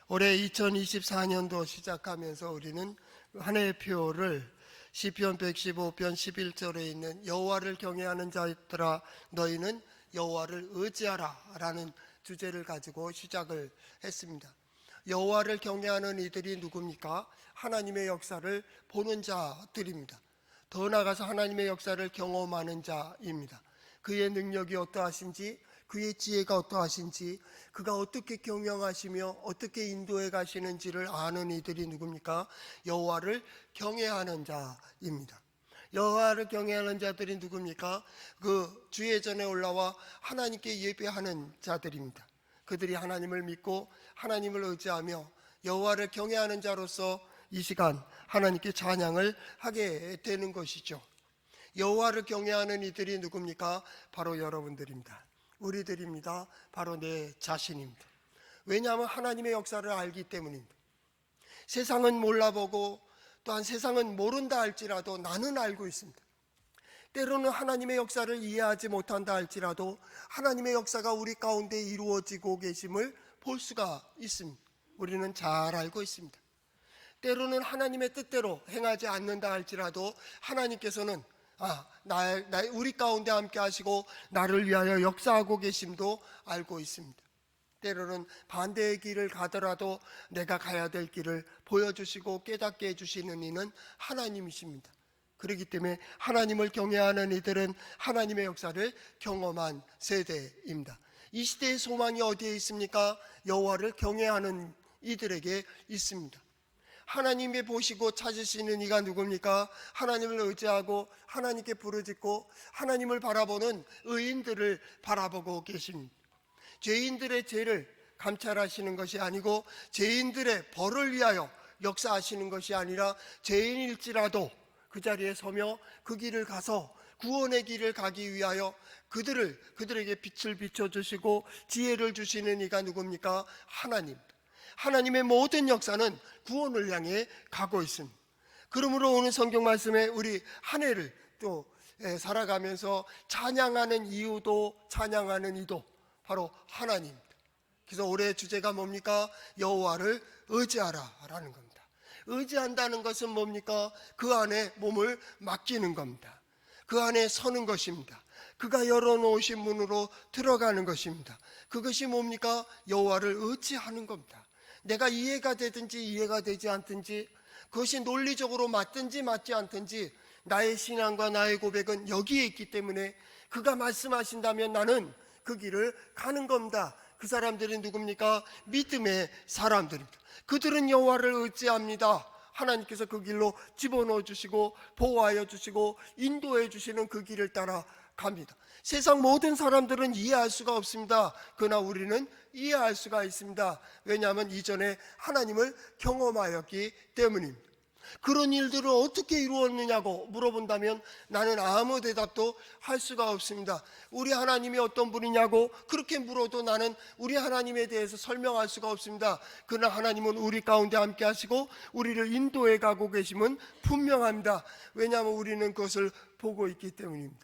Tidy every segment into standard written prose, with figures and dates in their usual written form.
올해 2024년도 시작하면서 우리는 한 해의 표를 시편 115편 11절에 있는 여호와를 경외하는 자들아 너희는 여호와를 의지하라 라는 주제를 가지고 시작을 했습니다. 여호와를 경외하는 이들이 누굽니까? 하나님의 역사를 보는 자들입니다. 더 나아가서 하나님의 역사를 경험하는 자입니다. 그의 능력이 어떠하신지, 그의 지혜가 어떠하신지, 그가 어떻게 경영하시며 어떻게 인도해 가시는지를 아는 이들이 누굽니까? 여호와를 경외하는 자입니다. 여호와를 경외하는 자들이 누굽니까? 그 주예전에 올라와 하나님께 예배하는 자들입니다. 그들이 하나님을 믿고 하나님을 의지하며 여호와를 경외하는 자로서 이 시간 하나님께 찬양을 하게 되는 것이죠. 여호와를 경외하는 이들이 누굽니까? 바로 여러분들입니다. 우리들입니다. 바로 내 자신입니다. 왜냐하면 하나님의 역사를 알기 때문입니다. 세상은 몰라보고 또한 세상은 모른다 할지라도 나는 알고 있습니다. 때로는 하나님의 역사를 이해하지 못한다 할지라도 하나님의 역사가 우리 가운데 이루어지고 계심을 볼 수가 있습니다. 우리는 잘 알고 있습니다. 때로는 하나님의 뜻대로 행하지 않는다 할지라도 하나님께서는 우리 가운데 함께 하시고 나를 위하여 역사하고 계심도 알고 있습니다. 때로는 반대의 길을 가더라도 내가 가야 될 길을 보여주시고 깨닫게 해주시는 이는 하나님이십니다. 그렇기 때문에 하나님을 경외하는 이들은 하나님의 역사를 경험한 세대입니다. 이 시대의 소망이 어디에 있습니까? 여호와를 경외하는 이들에게 있습니다. 하나님이 보시고 찾으시는 이가 누굽니까? 하나님을 의지하고 하나님께 부르짖고 하나님을 바라보는 의인들을 바라보고 계십니다. 죄인들의 죄를 감찰하시는 것이 아니고 죄인들의 벌을 위하여 역사하시는 것이 아니라 죄인일지라도 그 자리에 서며 그 길을 가서 구원의 길을 가기 위하여 그들에게 빛을 비춰주시고 지혜를 주시는 이가 누굽니까? 하나님. 하나님의 모든 역사는 구원을 향해 가고 있습니다. 그러므로 오늘 성경 말씀에 우리 한 해를 또 살아가면서 찬양하는 이유도 찬양하는 이도 바로 하나님입니다. 그래서 올해의 주제가 뭡니까? 여호와를 의지하라 라는 겁니다. 의지한다는 것은 뭡니까? 그 안에 몸을 맡기는 겁니다. 그 안에 서는 것입니다. 그가 열어놓으신 문으로 들어가는 것입니다. 그것이 뭡니까? 여호와를 의지하는 겁니다. 내가 이해가 되든지 이해가 되지 않든지, 그것이 논리적으로 맞든지 맞지 않든지 나의 신앙과 나의 고백은 여기에 있기 때문에 그가 말씀하신다면 나는 그 길을 가는 겁니다. 그 사람들이 누굽니까? 믿음의 사람들입니다. 그들은 여호와를 의지합니다. 하나님께서 그 길로 집어넣어 주시고 보호하여 주시고 인도해 주시는 그 길을 따라 갑니다. 세상 모든 사람들은 이해할 수가 없습니다. 그러나 우리는 이해할 수가 있습니다. 왜냐하면 이전에 하나님을 경험하였기 때문입니다. 그런 일들을 어떻게 이루었느냐고 물어본다면 나는 아무 대답도 할 수가 없습니다. 우리 하나님이 어떤 분이냐고 그렇게 물어도 나는 우리 하나님에 대해서 설명할 수가 없습니다. 그러나 하나님은 우리 가운데 함께 하시고 우리를 인도해 가고 계심은 분명합니다. 왜냐하면 우리는 그것을 보고 있기 때문입니다.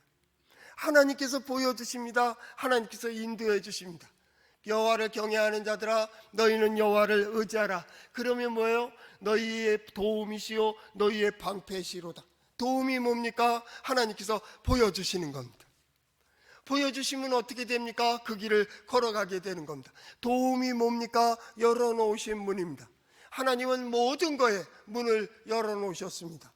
하나님께서 보여주십니다. 하나님께서 인도해 주십니다. 여호와를 경외하는 자들아 너희는 여호와를 의지하라. 그러면 뭐예요? 너희의 도움이시요 너희의 방패시로다. 도움이 뭡니까? 하나님께서 보여주시는 겁니다. 보여주시면 어떻게 됩니까? 그 길을 걸어가게 되는 겁니다. 도움이 뭡니까? 열어놓으신 문입니다. 하나님은 모든 거에 문을 열어놓으셨습니다.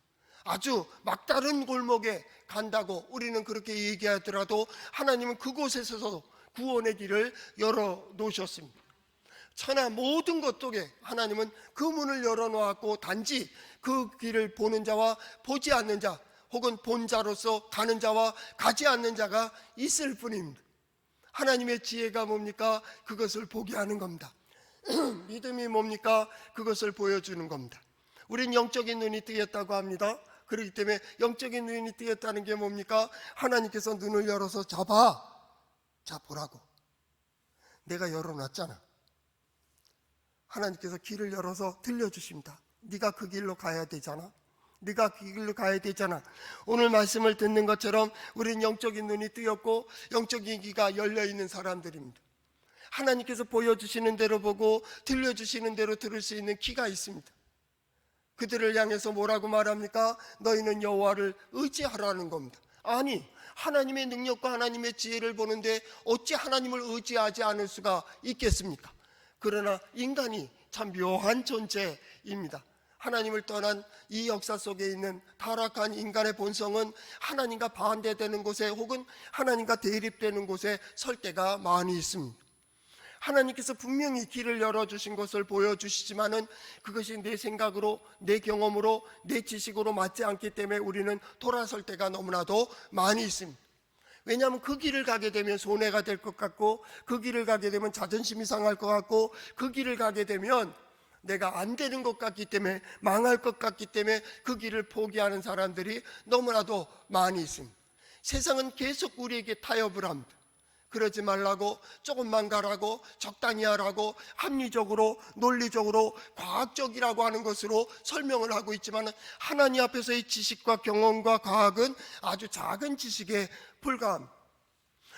아주 막다른 골목에 간다고 우리는 그렇게 얘기하더라도 하나님은 그곳에서도 구원의 길을 열어놓으셨습니다. 천하 모든 것 속에 하나님은 그 문을 열어놓았고 단지 그 길을 보는 자와 보지 않는 자 혹은 본 자로서 가는 자와 가지 않는 자가 있을 뿐입니다. 하나님의 지혜가 뭡니까? 그것을 보게 하는 겁니다. 믿음이 뭡니까? 그것을 보여주는 겁니다. 우린 영적인 눈이 뜨였다고 합니다. 그렇기 때문에 영적인 눈이 뜨였다는 게 뭡니까? 하나님께서 눈을 열어서 자 보라고. 내가 열어놨잖아. 하나님께서 길을 열어서 들려주십니다. 네가 그 길로 가야 되잖아. 네가 그 길로 가야 되잖아. 오늘 말씀을 듣는 것처럼 우리는 영적인 눈이 뜨였고 영적인 귀가 열려있는 사람들입니다. 하나님께서 보여주시는 대로 보고 들려주시는 대로 들을 수 있는 귀가 있습니다. 그들을 향해서 뭐라고 말합니까? 너희는 여호와를 의지하라는 겁니다. 아니, 하나님의 능력과 하나님의 지혜를 보는데 어찌 하나님을 의지하지 않을 수가 있겠습니까? 그러나 인간이 참 묘한 존재입니다. 하나님을 떠난 이 역사 속에 있는 타락한 인간의 본성은 하나님과 반대되는 곳에 혹은 하나님과 대립되는 곳에 설 때가 많이 있습니다. 하나님께서 분명히 길을 열어주신 것을 보여주시지만은 그것이 내 생각으로, 내 경험으로, 내 지식으로 맞지 않기 때문에 우리는 돌아설 때가 너무나도 많이 있습니다. 왜냐하면 그 길을 가게 되면 손해가 될 것 같고, 그 길을 가게 되면 자존심이 상할 것 같고, 그 길을 가게 되면 내가 안 되는 것 같기 때문에, 망할 것 같기 때문에 그 길을 포기하는 사람들이 너무나도 많이 있습니다. 세상은 계속 우리에게 타협을 합니다. 그러지 말라고, 조금만 가라고, 적당히 하라고, 합리적으로, 논리적으로, 과학적이라고 하는 것으로 설명을 하고 있지만 하나님 앞에서의 지식과 경험과 과학은 아주 작은 지식에 불과합니다.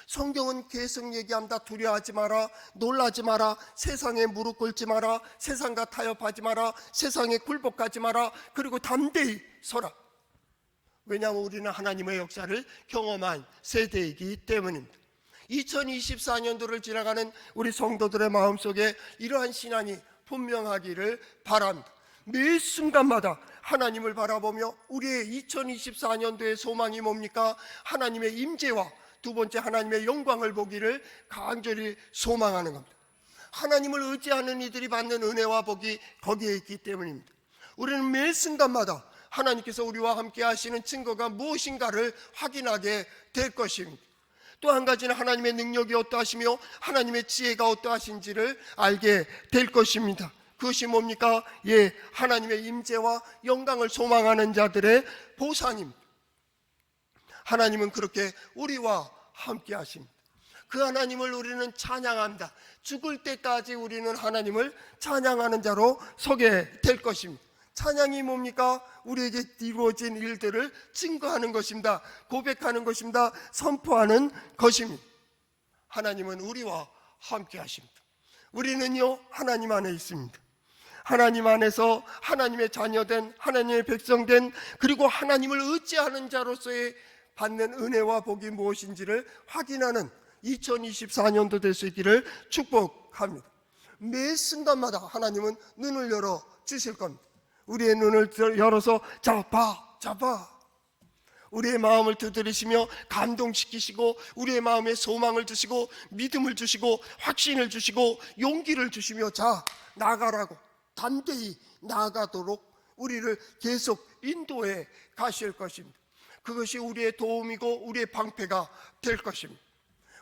성경은 계속 얘기합니다. 두려워하지 마라, 놀라지 마라, 세상에 무릎 꿇지 마라, 세상과 타협하지 마라, 세상에 굴복하지 마라, 그리고 담대히 서라. 왜냐하면 우리는 하나님의 역사를 경험한 세대이기 때문입니다. 2024년도를 지나가는 우리 성도들의 마음속에 이러한 신앙이 분명하기를 바랍니다. 매 순간마다 하나님을 바라보며 우리의 2024년도의 소망이 뭡니까? 하나님의 임재와 두 번째 하나님의 영광을 보기를 간절히 소망하는 겁니다. 하나님을 의지하는 이들이 받는 은혜와 복이 거기에 있기 때문입니다. 우리는 매 순간마다 하나님께서 우리와 함께 하시는 증거가 무엇인가를 확인하게 될 것입니다. 또 한 가지는 하나님의 능력이 어떠하시며 하나님의 지혜가 어떠하신지를 알게 될 것입니다. 그것이 뭡니까? 하나님의 임재와 영광을 소망하는 자들의 보상입니다. 하나님은 그렇게 우리와 함께 하십니다. 그 하나님을 우리는 찬양합니다. 죽을 때까지 우리는 하나님을 찬양하는 자로 서게 될 것입니다. 찬양이 뭡니까? 우리에게 이루어진 일들을 증거하는 것입니다. 고백하는 것입니다. 선포하는 것입니다. 하나님은 우리와 함께 하십니다. 우리는요, 하나님 안에 있습니다. 하나님 안에서 하나님의 자녀된, 하나님의 백성된, 그리고 하나님을 의지하는 자로서의 받는 은혜와 복이 무엇인지를 확인하는 2024년도 될 수 있기를 축복합니다. 매 순간마다 하나님은 눈을 열어 주실 겁니다. 우리의 눈을 열어서 자 봐. 우리의 마음을 두드리시며 감동시키시고 우리의 마음에 소망을 주시고 믿음을 주시고 확신을 주시고 용기를 주시며 자 나아가라고 담대히 나아가도록 우리를 계속 인도해 가실 것입니다. 그것이 우리의 도움이고 우리의 방패가 될 것입니다.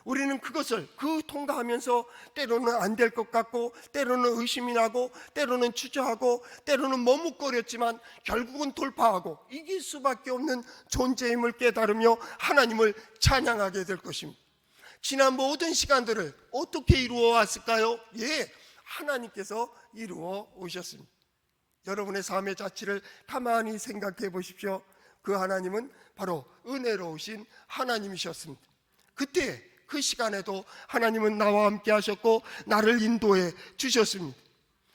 우리는 그것을 통과하면서 때로는 안 될 것 같고 때로는 의심이 나고 때로는 주저하고 때로는 머뭇거렸지만 결국은 돌파하고 이길 수밖에 없는 존재임을 깨달으며 하나님을 찬양하게 될 것입니다. 지난 모든 시간들을 어떻게 이루어 왔을까요? 하나님께서 이루어 오셨습니다. 여러분의 삶의 자취를 가만히 생각해 보십시오. 그 하나님은 바로 은혜로우신 하나님이셨습니다. 그때 그 시간에도 하나님은 나와 함께 하셨고 나를 인도해 주셨습니다.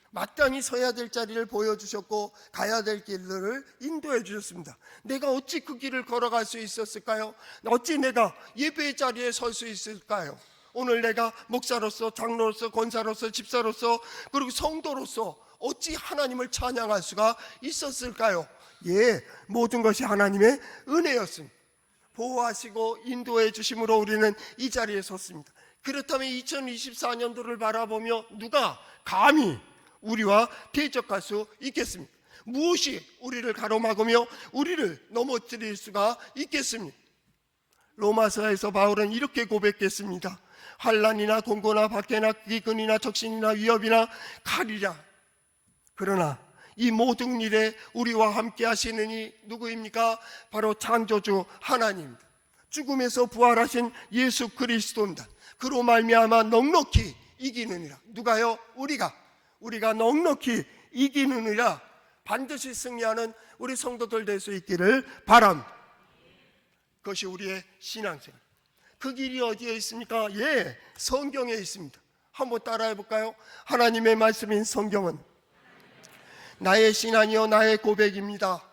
마땅히 서야 될 자리를 보여주셨고 가야 될 길들을 인도해 주셨습니다. 내가 어찌 그 길을 걸어갈 수 있었을까요? 어찌 내가 예배의 자리에 설 수 있을까요? 오늘 내가 목사로서, 장로로서, 권사로서, 집사로서, 그리고 성도로서 어찌 하나님을 찬양할 수가 있었을까요? 모든 것이 하나님의 은혜였습니다. 보호하시고 인도해 주심으로 우리는 이 자리에 섰습니다. 그렇다면 2024년도를 바라보며 누가 감히 우리와 대적할 수 있겠습니까? 무엇이 우리를 가로막으며 우리를 넘어뜨릴 수가 있겠습니까? 로마서에서 바울은 이렇게 고백했습니다. 환난이나 공고나 박해나 기근이나 적신이나 위협이나 칼이라. 그러나 이 모든 일에 우리와 함께 하시는 이 누구입니까? 바로 창조주 하나님입니다. 죽음에서 부활하신 예수 그리스도입니다. 그로 말미암아 넉넉히 이기느니라. 누가요? 우리가 넉넉히 이기느니라. 반드시 승리하는 우리 성도들 될 수 있기를 바랍니다. 그것이 우리의 신앙생활. 그 길이 어디에 있습니까? 성경에 있습니다. 한번 따라해 볼까요? 하나님의 말씀인 성경은 나의 신앙이요 나의 고백입니다.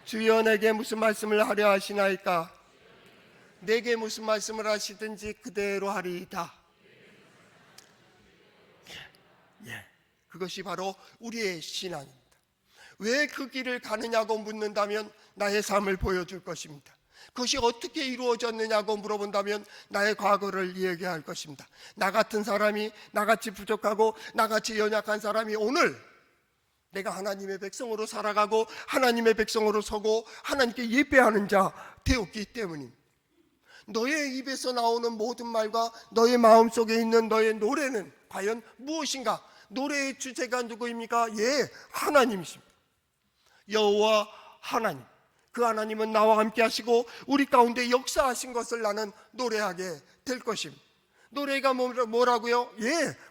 주여 내게 무슨 말씀을 하려 하시나이까? 내게 무슨 말씀을 하시든지 그대로 하리이다. 그것이 바로 우리의 신앙입니다. 왜 그 길을 가느냐고 묻는다면 나의 삶을 보여줄 것입니다. 그것이 어떻게 이루어졌느냐고 물어본다면 나의 과거를 얘기할 것입니다. 나 같은 사람이, 나같이 부족하고 나같이 연약한 사람이 오늘 내가 하나님의 백성으로 살아가고 하나님의 백성으로 서고 하나님께 예배하는 자 되었기 때문입니다. 너의 입에서 나오는 모든 말과 너의 마음속에 있는 너의 노래는 과연 무엇인가? 노래의 주제가 누구입니까? 하나님이십니다. 여호와 하나님, 그 하나님은 나와 함께 하시고 우리 가운데 역사하신 것을 나는 노래하게 될 것입니다. 노래가 뭐라고요?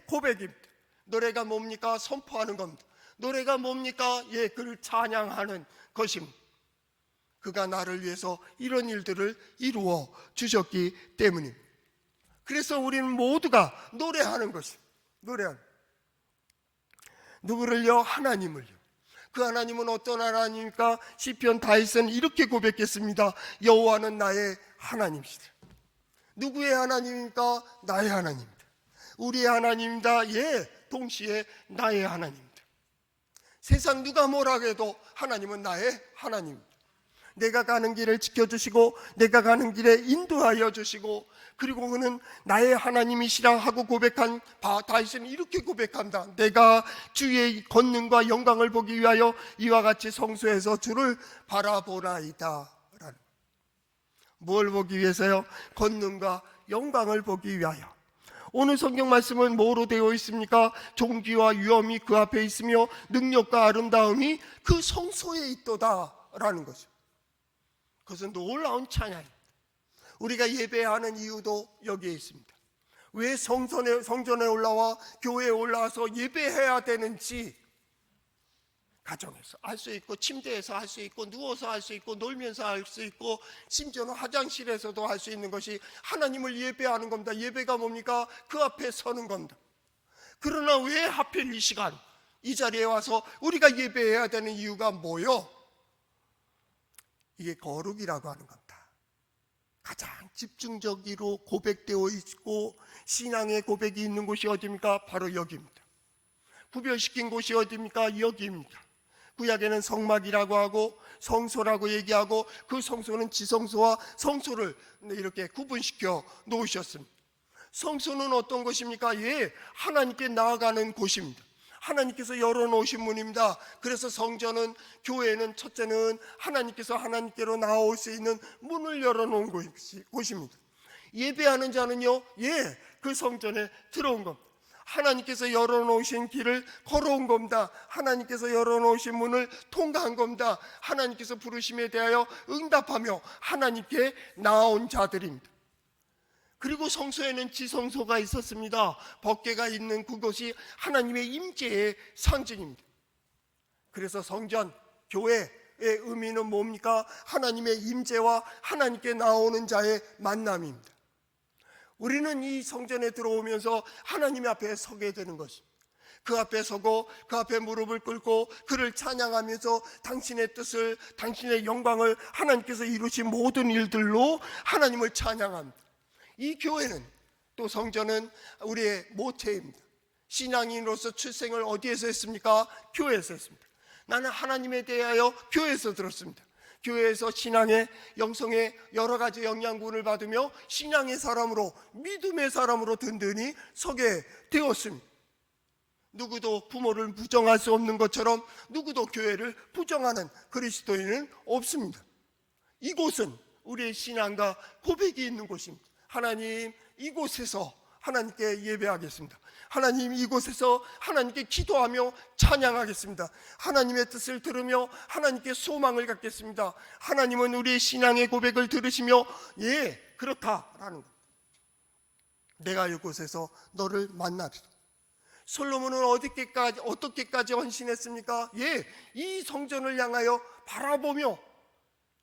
고백입니다. 노래가 뭡니까? 선포하는 겁니다. 노래가 뭡니까? 그를 찬양하는 것입니다. 그가 나를 위해서 이런 일들을 이루어 주셨기 때문입니다. 그래서 우리는 모두가 노래하는 것입니다. 노래하는, 누구를요? 하나님을요. 그 하나님은 어떤 하나님입니까? 시편 다윗은 이렇게 고백했습니다. 여호와는 나의 하나님이시다. 누구의 하나님입니까? 나의 하나님입니다. 우리의 하나님입니다. 동시에 나의 하나님입니다. 세상 누가 뭐라 해도 하나님은 나의 하나님입니다. 내가 가는 길을 지켜주시고 내가 가는 길에 인도하여 주시고, 그리고 그는 나의 하나님이시라 하고 고백한 다윗은 이렇게 고백합니다. 내가 주의 권능과 영광을 보기 위하여 이와 같이 성소에서 주를 바라보나이다. 뭘 보기 위해서요? 권능과 영광을 보기 위하여. 오늘 성경 말씀은 뭐로 되어 있습니까? 존귀와 위엄이 그 앞에 있으며 능력과 아름다움이 그 성소에 있도다 라는 거죠. 그것은 놀라운 찬양입니다. 우리가 예배하는 이유도 여기에 있습니다. 왜 성전에 올라와 교회에 올라와서 예배해야 되는지 가정에서 할 수 있고, 침대에서 할 수 있고, 누워서 할 수 있고, 놀면서 할 수 있고, 심지어는 화장실에서도 할 수 있는 것이 하나님을 예배하는 겁니다. 예배가 뭡니까? 그 앞에 서는 겁니다. 그러나 왜 하필 이 시간 이 자리에 와서 우리가 예배해야 되는 이유가 뭐요? 이게 거룩이라고 하는 겁니다. 가장 집중적으로 고백되어 있고 신앙의 고백이 있는 곳이 어디입니까? 바로 여기입니다. 구별시킨 곳이 어디입니까? 여기입니다. 구약에는 성막이라고 하고 성소라고 얘기하고, 그 성소는 지성소와 성소를 이렇게 구분시켜 놓으셨습니다. 성소는 어떤 곳입니까? 하나님께 나아가는 곳입니다. 하나님께서 열어놓으신 문입니다. 그래서 성전은, 교회는 첫째는 하나님께서 하나님께로 나올 수 있는 문을 열어놓은 곳입니다. 예배하는 자는요, 그 성전에 들어온 겁니다. 하나님께서 열어놓으신 길을 걸어온 겁니다. 하나님께서 열어놓으신 문을 통과한 겁니다. 하나님께서 부르심에 대하여 응답하며 하나님께 나온 자들입니다. 그리고 성소에는 지성소가 있었습니다. 법궤가 있는 그곳이 하나님의 임재의 상징입니다. 그래서 성전, 교회의 의미는 뭡니까? 하나님의 임재와 하나님께 나오는 자의 만남입니다. 우리는 이 성전에 들어오면서 하나님 앞에 서게 되는 것입니다. 그 앞에 서고 그 앞에 무릎을 꿇고 그를 찬양하면서 당신의 뜻을, 당신의 영광을, 하나님께서 이루신 모든 일들로 하나님을 찬양합니다. 이 교회는, 또 성전은 우리의 모태입니다. 신앙인으로서 출생을 어디에서 했습니까? 교회에서 했습니다. 나는 하나님에 대하여 교회에서 들었습니다. 교회에서 신앙의, 영성의 여러 가지 영양분을 받으며 신앙의 사람으로, 믿음의 사람으로 든든히 서게 되었습니다. 누구도 부모를 부정할 수 없는 것처럼 누구도 교회를 부정하는 그리스도인은 없습니다. 이곳은 우리의 신앙과 고백이 있는 곳입니다. 하나님, 이곳에서 하나님께 예배하겠습니다. 하나님, 이곳에서 하나님께 기도하며 찬양하겠습니다. 하나님의 뜻을 들으며 하나님께 소망을 갖겠습니다. 하나님은 우리의 신앙의 고백을 들으시며 그렇다라는 것. 내가 이곳에서 너를 만나리라. 솔로몬은 어떻게까지 헌신했습니까? 이 성전을 향하여 바라보며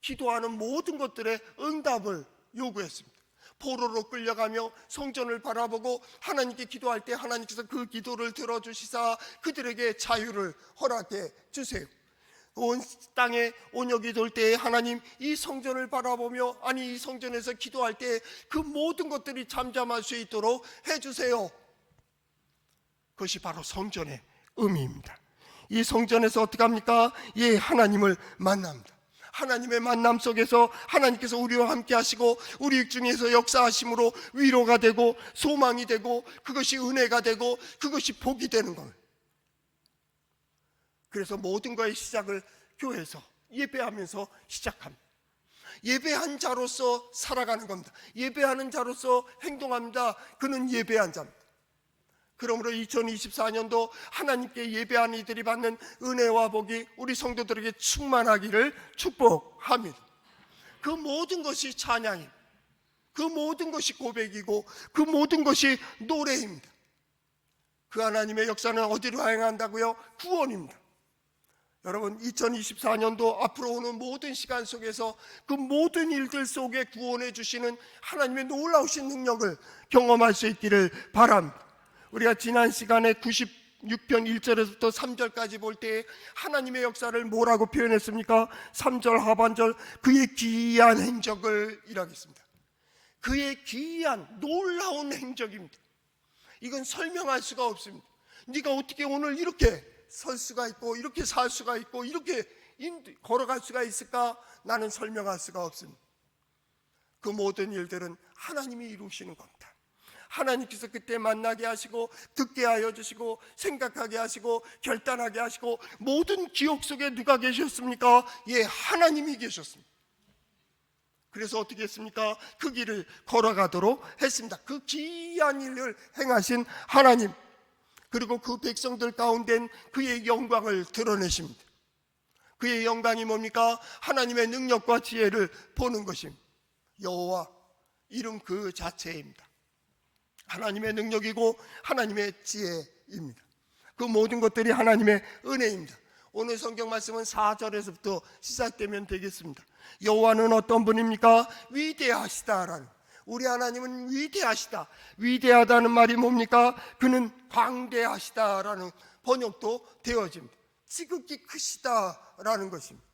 기도하는 모든 것들의 응답을 요구했습니다. 포로로 끌려가며 성전을 바라보고 하나님께 기도할 때 하나님께서 그 기도를 들어주시사 그들에게 자유를 허락해 주세요. 온 땅에 온역이 돌 때에 하나님 이 성전을 바라보며 이 성전에서 기도할 때 그 모든 것들이 잠잠할 수 있도록 해주세요. 그것이 바로 성전의 의미입니다. 이 성전에서 어떻게 합니까? 하나님을 만납니다. 하나님의 만남 속에서 하나님께서 우리와 함께 하시고 우리 중에서 역사하심으로 위로가 되고 소망이 되고 그것이 은혜가 되고 그것이 복이 되는 겁니다. 그래서 모든 것의 시작을 교회에서 예배하면서 시작합니다. 예배한 자로서 살아가는 겁니다. 예배하는 자로서 행동합니다. 그는 예배한 자입니다. 그러므로 2024년도 하나님께 예배하는 이들이 받는 은혜와 복이 우리 성도들에게 충만하기를 축복합니다. 그 모든 것이 찬양입니다. 그 모든 것이 고백이고 그 모든 것이 노래입니다. 그 하나님의 역사는 어디로 향한다고요? 구원입니다. 여러분 2024년도 앞으로 오는 모든 시간 속에서 그 모든 일들 속에 구원해 주시는 하나님의 놀라우신 능력을 경험할 수 있기를 바랍니다. 우리가 지난 시간에 96편 1절에서부터 3절까지 볼 때 하나님의 역사를 뭐라고 표현했습니까? 3절 하반절 그의 기이한 행적을 이라겠습니다. 그의 기이한 놀라운 행적입니다. 이건 설명할 수가 없습니다. 네가 어떻게 오늘 이렇게 설 수가 있고 이렇게 살 수가 있고 이렇게 걸어갈 수가 있을까? 나는 설명할 수가 없습니다. 그 모든 일들은 하나님이 이루시는 겁니다. 하나님께서 그때 만나게 하시고 듣게 하여 주시고 생각하게 하시고 결단하게 하시고 모든 기억 속에 누가 계셨습니까? 하나님이 계셨습니다. 그래서 어떻게 했습니까? 그 길을 걸어가도록 했습니다. 그 기이한 일을 행하신 하나님, 그리고 그 백성들 가운데 그의 영광을 드러내십니다. 그의 영광이 뭡니까? 하나님의 능력과 지혜를 보는 것입니다. 여호와 이름 그 자체입니다. 하나님의 능력이고 하나님의 지혜입니다. 그 모든 것들이 하나님의 은혜입니다. 오늘 성경 말씀은 4절에서부터 시작되면 되겠습니다. 여호와는 어떤 분입니까? 위대하시다라는, 우리 하나님은 위대하시다. 위대하다는 말이 뭡니까? 그는 광대하시다라는 번역도 되어집니다. 지극히 크시다라는 것입니다.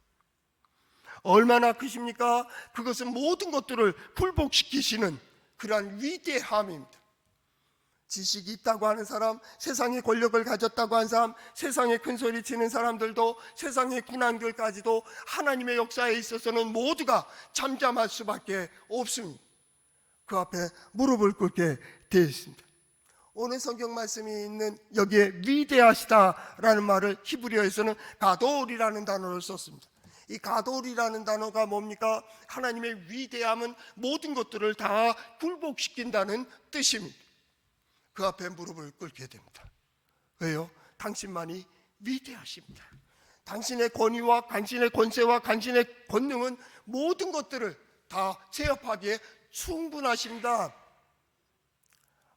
얼마나 크십니까? 그것은 모든 것들을 굴복시키시는 그러한 위대함입니다. 지식이 있다고 하는 사람, 세상의 권력을 가졌다고 하는 사람, 세상에 큰 소리 치는 사람들도, 세상의 군왕들까지도 하나님의 역사에 있어서는 모두가 잠잠할 수밖에 없습니다. 그 앞에 무릎을 꿇게 되어 있습니다. 오늘 성경 말씀이 있는 여기에 위대하시다라는 말을 히브리어에서는 가돌이라는 단어를 썼습니다. 이 가돌이라는 단어가 뭡니까? 하나님의 위대함은 모든 것들을 다 굴복시킨다는 뜻입니다. 그 앞에 무릎을 꿇게 됩니다. 왜요? 당신만이 위대하십니다. 당신의 권위와 당신의 권세와 당신의 권능은 모든 것들을 다 제압하기에 충분하십니다.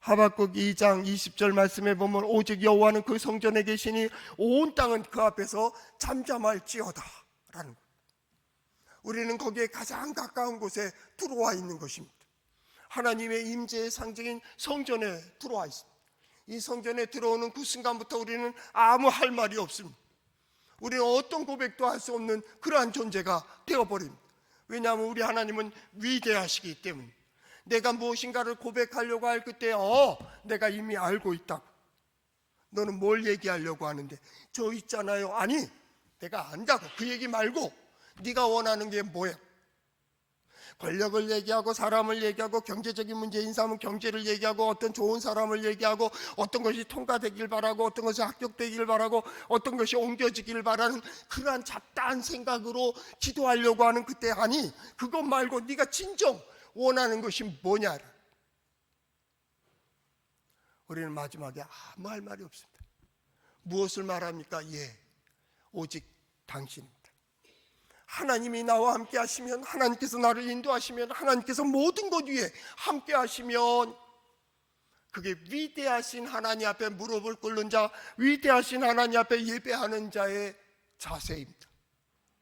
하박국 2장 20절 말씀에 보면 오직 여호와는 그 성전에 계시니 온 땅은 그 앞에서 잠잠할지어다 라는 것. 우리는 거기에 가장 가까운 곳에 들어와 있는 것입니다. 하나님의 임재의 상징인 성전에 들어와 있습니다. 이 성전에 들어오는 그 순간부터 우리는 아무 할 말이 없습니다. 우리는 어떤 고백도 할 수 없는 그러한 존재가 되어버립니다. 왜냐하면 우리 하나님은 위대하시기 때문에. 내가 무엇인가를 고백하려고 할 그때 내가 이미 알고 있다고. 너는 뭘 얘기하려고 하는데? 저 있잖아요. 아니, 내가 안다고. 그 얘기 말고 네가 원하는 게 뭐야? 권력을 얘기하고 사람을 얘기하고 경제적인 문제인 사람은 경제를 얘기하고 어떤 좋은 사람을 얘기하고 어떤 것이 통과되길 바라고 어떤 것이 합격되길 바라고 어떤 것이 옮겨지길 바라는 그러한 잡다한 생각으로 기도하려고 하는 그때, 아니 그것 말고 네가 진정 원하는 것이 뭐냐. 우리는 마지막에 아무 할 말이 없습니다. 무엇을 말합니까? 오직 당신입니다. 하나님이 나와 함께 하시면, 하나님께서 나를 인도하시면, 하나님께서 모든 것 위에 함께 하시면, 그게 위대하신 하나님 앞에 무릎을 꿇는 자, 위대하신 하나님 앞에 예배하는 자의 자세입니다.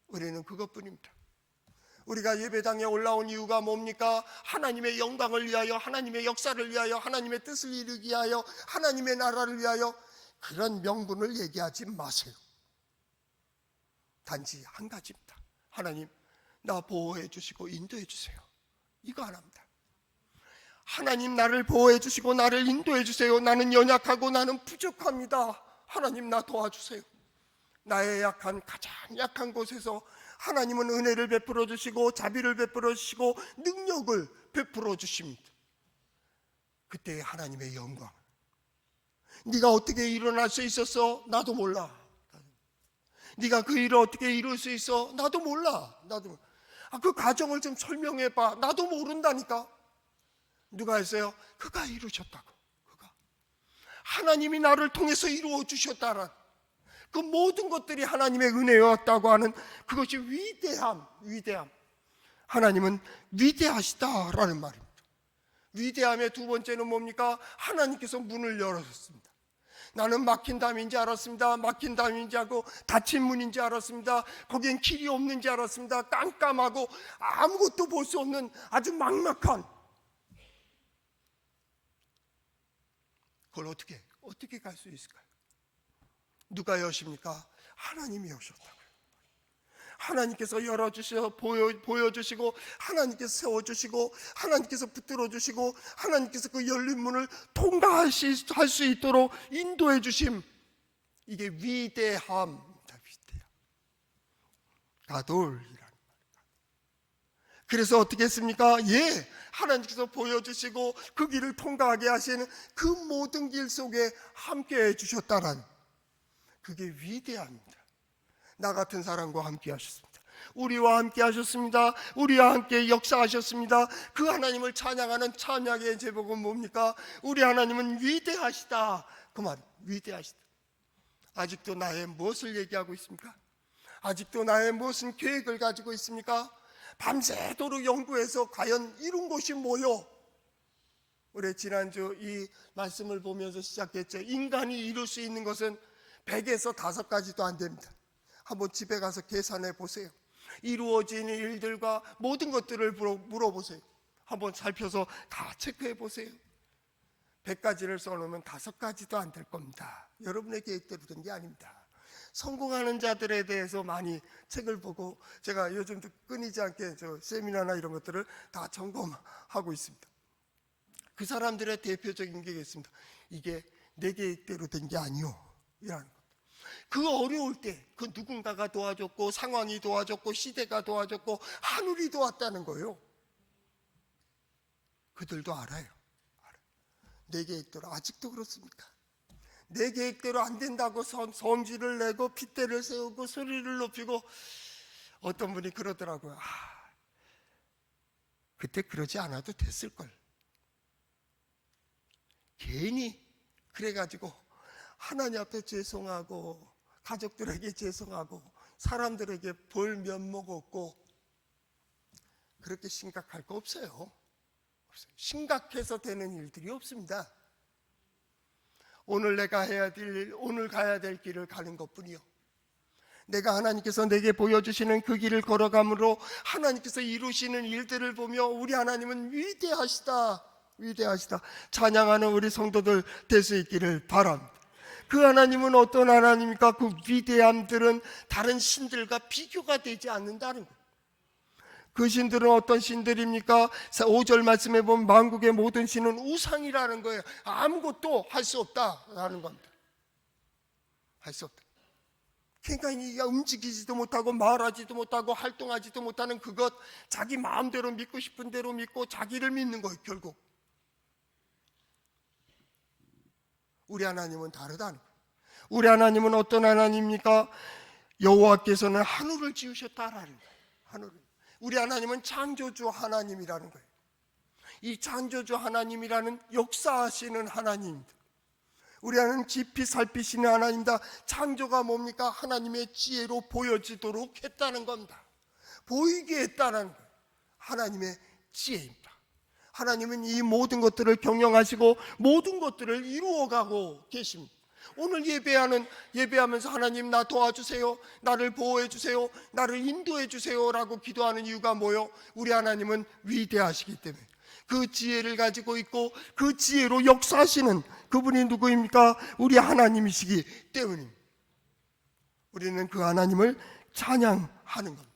우리는 그것뿐입니다. 우리가 예배당에 올라온 이유가 뭡니까? 하나님의 영광을 위하여, 하나님의 역사를 위하여, 하나님의 뜻을 이루기 위하여, 하나님의 나라를 위하여. 그런 명분을 얘기하지 마세요. 단지 한 가지입니다. 하나님, 나 보호해 주시고 인도해 주세요. 이거 하나입니다. 하나님, 나를 보호해 주시고 나를 인도해 주세요. 나는 연약하고 나는 부족합니다. 하나님, 나 도와주세요. 나의 가장 약한 곳에서 하나님은 은혜를 베풀어 주시고 자비를 베풀어 주시고 능력을 베풀어 주십니다. 그때 하나님의 영광. 네가 어떻게 일어날 수 있었어? 나도 몰라. 네가 그 일을 어떻게 이룰 수 있어? 나도 몰라. 그 과정을 좀 설명해 봐. 나도 모른다니까. 누가 했어요? 그가 이루셨다고. 그가 하나님이 나를 통해서 이루어 주셨다는 그 모든 것들이 하나님의 은혜였다고 하는 그것이 위대함. 하나님은 위대하시다라는 말입니다. 위대함의 두 번째는 뭡니까? 하나님께서 문을 열어줬습니다. 나는 막힌 담인지 알았습니다. 막힌 담인지 알고 닫힌 문인지 알았습니다. 거기엔 길이 없는지 알았습니다. 깜깜하고 아무것도 볼 수 없는 아주 막막한, 그걸 어떻게 갈 수 있을까요? 누가 여십니까? 하나님이 여셨다고요. 하나님께서 열어주셔서 보여주시고, 하나님께서 세워주시고, 하나님께서 붙들어주시고, 하나님께서 그 열린 문을 통과할 수 있도록 인도해 주심. 이게 위대함입니다. 가돌이라는 말. 그래서 어떻게 했습니까? 하나님께서 보여주시고 그 길을 통과하게 하시는 그 모든 길 속에 함께 해주셨다라는, 그게 위대합니다. 나 같은 사람과 함께 하셨습니다. 우리와 함께 하셨습니다. 우리와 함께 역사하셨습니다. 그 하나님을 찬양하는 찬양의 제목은 뭡니까? 우리 하나님은 위대하시다. 그 말, 위대하시다. 아직도 나의 무엇을 얘기하고 있습니까? 아직도 나의 무슨 계획을 가지고 있습니까? 밤새도록 연구해서 과연 이룬 것이 뭐요? 우리 지난주 이 말씀을 보면서 시작했죠. 인간이 이룰 수 있는 것은 100에서 5가지도 안 됩니다. 한번 집에 가서 계산해 보세요. 이루어진 일들과 모든 것들을 물어보세요. 한번 살펴서 다 체크해 보세요. 100가지를 써놓으면 5가지도 안 될 겁니다. 여러분의 계획대로 된 게 아닙니다. 성공하는 자들에 대해서 많이 책을 보고, 제가 요즘도 끊이지 않게 세미나나 이런 것들을 다 점검하고 있습니다. 그 사람들의 대표적인 게 있습니다. 이게 내 계획대로 된 게 아니오, 이라는 것. 그 어려울 때 그 누군가가 도와줬고, 상황이 도와줬고, 시대가 도와줬고, 하늘이 도왔다는 거예요. 그들도 알아요. 내 계획대로. 아직도 그렇습니까? 내 계획대로 안 된다고 성질을 내고 핏대를 세우고 소리를 높이고. 어떤 분이 그러더라고요. 그때 그러지 않아도 됐을걸. 괜히 그래가지고 하나님 앞에 죄송하고, 가족들에게 죄송하고, 사람들에게 볼 면목 없고, 그렇게 심각할 거 없어요. 심각해서 되는 일들이 없습니다. 오늘 내가 해야 될 일, 오늘 가야 될 길을 가는 것뿐이요. 내가 하나님께서 내게 보여주시는 그 길을 걸어감으로 하나님께서 이루시는 일들을 보며 우리 하나님은 위대하시다, 위대하시다 찬양하는 우리 성도들 될 수 있기를 바랍니다. 그 하나님은 어떤 하나님입니까? 그 위대함들은 다른 신들과 비교가 되지 않는다는 거예요. 그 신들은 어떤 신들입니까? 5절 말씀에 보면 만국의 모든 신은 우상이라는 거예요. 아무것도 할 수 없다라는 겁니다. 할 수 없다. 그러니까 이가 움직이지도 못하고 말하지도 못하고 활동하지도 못하는 그것, 자기 마음대로 믿고 싶은 대로 믿고 자기를 믿는 거예요. 결국 우리 하나님은 다르다는 거예요. 우리 하나님은 어떤 하나님입니까? 여호와께서는 하늘을 지으셨다라는 거예요. 하늘을. 우리 하나님은 창조주 하나님이라는 거예요. 이 창조주 하나님이라는 역사하시는 하나님입니다. 우리 하나님은 깊이 살피시는 하나님이다. 창조가 뭡니까? 하나님의 지혜로 보여지도록 했다는 겁니다. 보이게 했다는 거예요. 하나님의 지혜입니다. 하나님은 이 모든 것들을 경영하시고 모든 것들을 이루어가고 계십니다. 오늘 예배하면서 하나님 나 도와주세요, 나를 보호해 주세요, 나를 인도해 주세요라고 기도하는 이유가 뭐요? 우리 하나님은 위대하시기 때문에, 그 지혜를 가지고 있고 그 지혜로 역사하시는 그분이 누구입니까? 우리 하나님이시기 때문입니다. 우리는 그 하나님을 찬양하는 겁니다.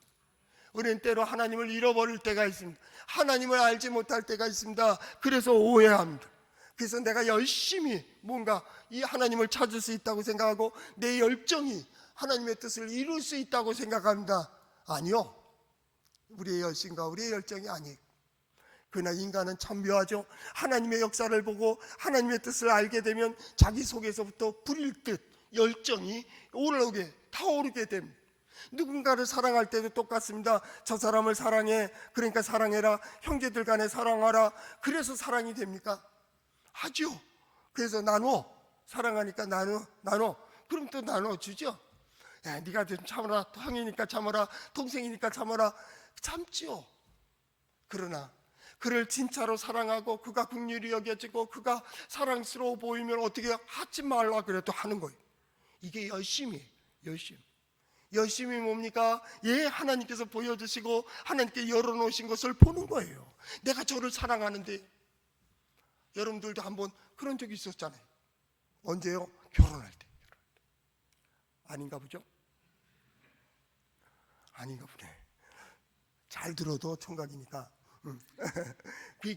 우리는 때로 하나님을 잃어버릴 때가 있습니다. 하나님을 알지 못할 때가 있습니다. 그래서 오해합니다. 그래서 내가 열심히 뭔가 이 하나님을 찾을 수 있다고 생각하고 내 열정이 하나님의 뜻을 이룰 수 있다고 생각합니다. 아니요, 우리의 열심과 우리의 열정이 아니에요. 그러나 인간은 참 묘하죠. 하나님의 역사를 보고 하나님의 뜻을 알게 되면 자기 속에서부터 불일 듯 열정이 타오르게 됩니다. 누군가를 사랑할 때도 똑같습니다. 저 사람을 사랑해, 그러니까 사랑해라. 형제들 간에 사랑하라. 그래서 사랑이 됩니까? 하죠. 그래서 사랑하니까 나눠. 그럼 또 나눠주죠. 야, 네가 좀 참아라. 형이니까 참아라. 동생이니까 참아라. 참죠. 그러나 그를 진짜로 사랑하고 그가 긍휼히 여겨지고 그가 사랑스러워 보이면 어떻게 하지 말라 그래도 하는 거예요. 이게 열심이에요. 열심이 뭡니까? 하나님께서 보여주시고 하나님께 열어놓으신 것을 보는 거예요. 내가 저를 사랑하는데. 여러분들도 한번 그런 적이 있었잖아요. 언제요? 결혼할 때. 아닌가 보죠? 아닌가 보네. 잘 들어도 총각이니까.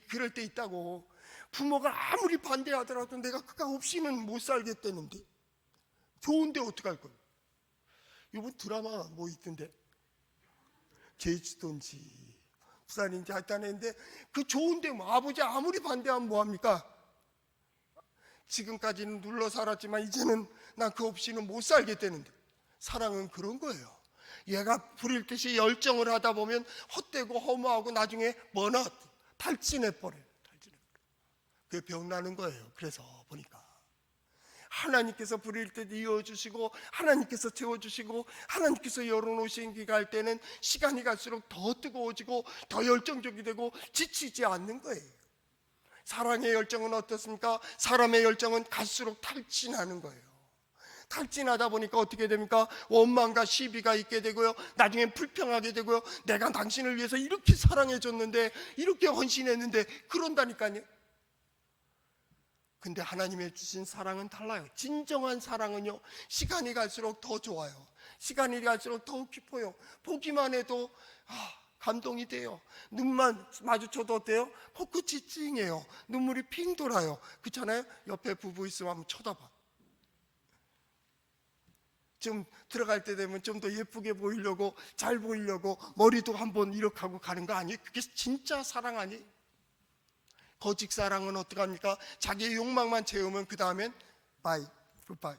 그럴 때 있다고. 부모가 아무리 반대하더라도 내가 그가 없이는 못 살겠다는데, 좋은데 어떡할 거예요? 이번 드라마 뭐 있던데, 제주도인지 부산인지 하여튼 했는데, 그 좋은데 아버지 아무리 반대하면 뭐합니까? 지금까지는 눌러 살았지만 이제는 난 그 없이는 못 살겠다는데. 사랑은 그런 거예요. 얘가 불일 듯이 열정을 하다 보면 헛되고 허무하고 나중에 탈진해버려요. 그게 병나는 거예요. 그래서 보니까 하나님께서 불일 듯 이어주시고 하나님께서 채워주시고 하나님께서 열어놓으신 기가 할 때는 시간이 갈수록 더 뜨거워지고 더 열정적이 되고 지치지 않는 거예요. 사랑의 열정은 어떻습니까? 사람의 열정은 갈수록 탈진하는 거예요. 탈진하다 보니까 어떻게 됩니까? 원망과 시비가 있게 되고요, 나중엔 불평하게 되고요. 내가 당신을 위해서 이렇게 사랑해줬는데, 이렇게 헌신했는데, 그런다니까요. 근데 하나님의 주신 사랑은 달라요. 진정한 사랑은요, 시간이 갈수록 더 좋아요. 시간이 갈수록 더 깊어요. 보기만 해도 감동이 돼요. 눈만 마주쳐도 어때요? 코끝이 찡해요. 눈물이 핑 돌아요. 그렇잖아요? 옆에 부부 있으면 한번 쳐다봐. 좀 들어갈 때 되면 좀 더 예쁘게 보이려고, 잘 보이려고 머리도 한번 이렇게 하고 가는 거 아니에요? 그게 진짜 사랑 아니에요? 거짓 사랑은 어떡합니까? 자기의 욕망만 채우면 그 다음엔 굿바이.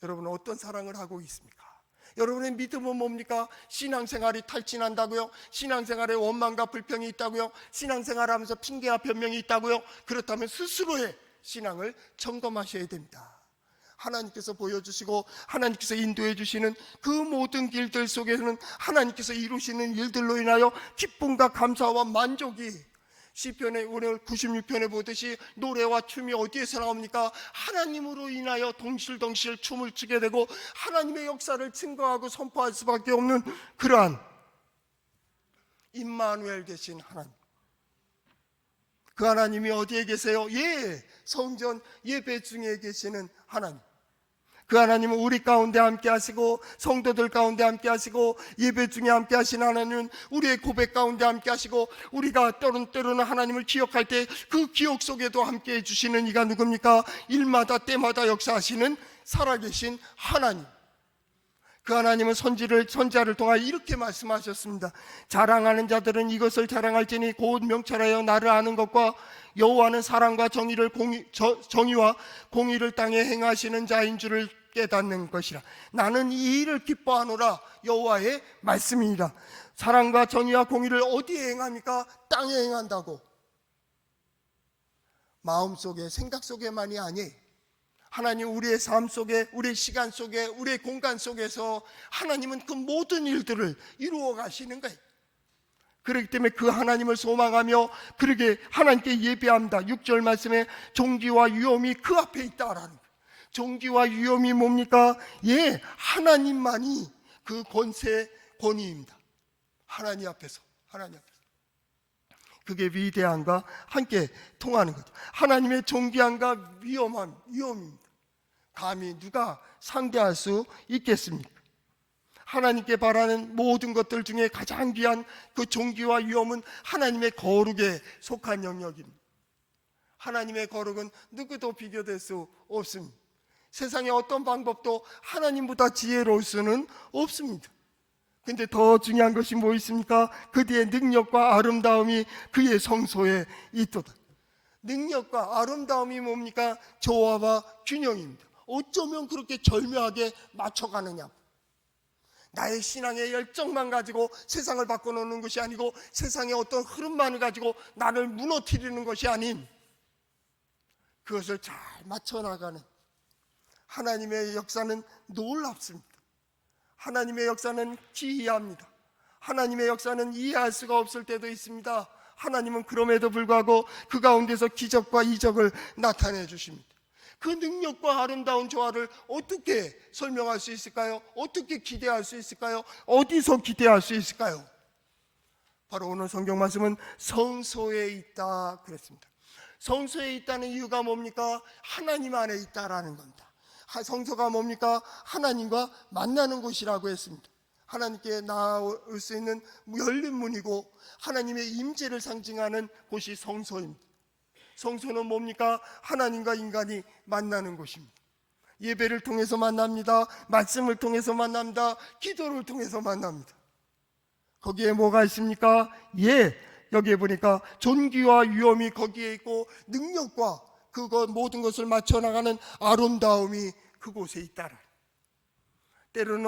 여러분은 어떤 사랑을 하고 있습니까? 여러분의 믿음은 뭡니까? 신앙생활이 탈진한다고요? 신앙생활에 원망과 불평이 있다고요? 신앙생활하면서 핑계와 변명이 있다고요? 그렇다면 스스로의 신앙을 점검하셔야 됩니다. 하나님께서 보여주시고 하나님께서 인도해 주시는 그 모든 길들 속에서는 하나님께서 이루시는 일들로 인하여 기쁨과 감사와 만족이, 시편에 오늘 96편에 보듯이 노래와 춤이 어디에서 나옵니까? 하나님으로 인하여 덩실덩실 춤을 추게 되고 하나님의 역사를 증거하고 선포할 수밖에 없는 그러한 임마누엘 되신 하나님. 그 하나님이 어디에 계세요? 성전 예배 중에 계시는 하나님. 그 하나님은 우리 가운데 함께 하시고 성도들 가운데 함께 하시고 예배 중에 함께 하신 하나님은 우리의 고백 가운데 함께 하시고 우리가 때로는 하나님을 기억할 때 그 기억 속에도 함께 해주시는 이가 누굽니까? 일마다 때마다 역사하시는 살아계신 하나님. 그 하나님은 선지자를 통하여 이렇게 말씀하셨습니다. 자랑하는 자들은 이것을 자랑할지니 곧 명철하여 나를 아는 것과 여호와는 사랑과 정의와 공의를 땅에 행하시는 자인 줄을 깨닫는 것이라. 나는 이 일을 기뻐하노라. 여호와의 말씀이니라. 사랑과 정의와 공의를 어디에 행합니까? 땅에 행한다고. 마음속에, 생각 속에만이 아니에요. 하나님 우리의 삶 속에, 우리의 시간 속에, 우리의 공간 속에서 하나님은 그 모든 일들을 이루어 가시는 거예요. 그렇기 때문에 그 하나님을 소망하며 그렇게 하나님께 예배합니다. 6절 말씀에 종기와 위엄이 그 앞에 있다라는 거예요. 종기와 위엄이 뭡니까? 예, 하나님만이 그 권세, 권위입니다. 하나님 앞에서. 그게 위대함과 함께 통하는 거죠. 하나님의 존귀함과 위엄입니다. 감히 누가 상대할 수 있겠습니까? 하나님께 바라는 모든 것들 중에 가장 귀한 그 존귀와 위엄은 하나님의 거룩에 속한 영역입니다. 하나님의 거룩은 누구도 비교될 수 없습니다. 세상의 어떤 방법도 하나님보다 지혜로울 수는 없습니다. 근데 더 중요한 것이 뭐 있습니까? 그의 능력과 아름다움이 그의 성소에 있도다. 능력과 아름다움이 뭡니까? 조화와 균형입니다. 어쩌면 그렇게 절묘하게 맞춰가느냐. 나의 신앙의 열정만 가지고 세상을 바꿔놓는 것이 아니고 세상의 어떤 흐름만을 가지고 나를 무너뜨리는 것이 아닌 그것을 잘 맞춰나가는 하나님의 역사는 놀랍습니다. 하나님의 역사는 기이합니다. 하나님의 역사는 이해할 수가 없을 때도 있습니다. 하나님은 그럼에도 불구하고 그 가운데서 기적과 이적을 나타내 주십니다. 그 능력과 아름다운 조화를 어떻게 설명할 수 있을까요? 어떻게 기대할 수 있을까요? 어디서 기대할 수 있을까요? 바로 오늘 성경 말씀은 성소에 있다 그랬습니다. 성소에 있다는 이유가 뭡니까? 하나님 안에 있다라는 겁니다. 성소가 뭡니까? 하나님과 만나는 곳이라고 했습니다. 하나님께 나올 수 있는 열린 문이고 하나님의 임재를 상징하는 곳이 성소입니다. 성소는 뭡니까? 하나님과 인간이 만나는 곳입니다. 예배를 통해서 만납니다. 말씀을 통해서 만납니다. 기도를 통해서 만납니다. 거기에 뭐가 있습니까? 예, 여기에 보니까 존귀와 위엄이 거기에 있고 능력과 그것 모든 것을 맞춰나가는 아름다움이 그곳에 있다라. 때로는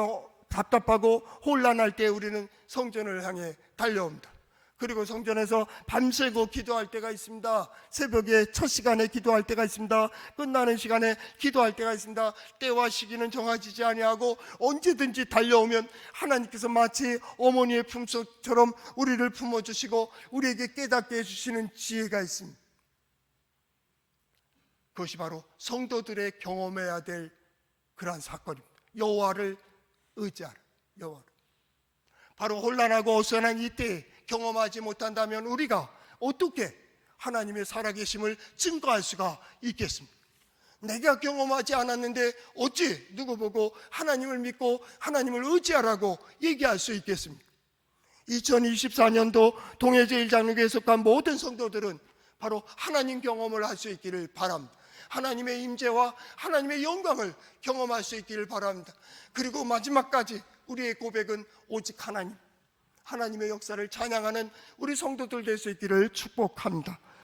답답하고 혼란할 때 우리는 성전을 향해 달려옵니다. 그리고 성전에서 밤새고 기도할 때가 있습니다. 새벽에 첫 시간에 기도할 때가 있습니다. 끝나는 시간에 기도할 때가 있습니다. 때와 시기는 정해지지 아니하고 언제든지 달려오면 하나님께서 마치 어머니의 품속처럼 우리를 품어주시고 우리에게 깨닫게 해주시는 지혜가 있습니다. 그것이 바로 성도들의 경험해야 될 그러한 사건입니다. 여호와를 의지하라. 여호와를. 바로 혼란하고 어수선한 이때에 경험하지 못한다면 우리가 어떻게 하나님의 살아계심을 증거할 수가 있겠습니까? 내가 경험하지 않았는데 어찌 누구 보고 하나님을 믿고 하나님을 의지하라고 얘기할 수 있겠습니까? 2024년도 동해제일장로교에 속한 모든 성도들은 바로 하나님 경험을 할 수 있기를 바랍니다. 하나님의 임재와 하나님의 영광을 경험할 수 있기를 바랍니다. 그리고 마지막까지 우리의 고백은 오직 하나님의 역사를 찬양하는 우리 성도들 될 수 있기를 축복합니다.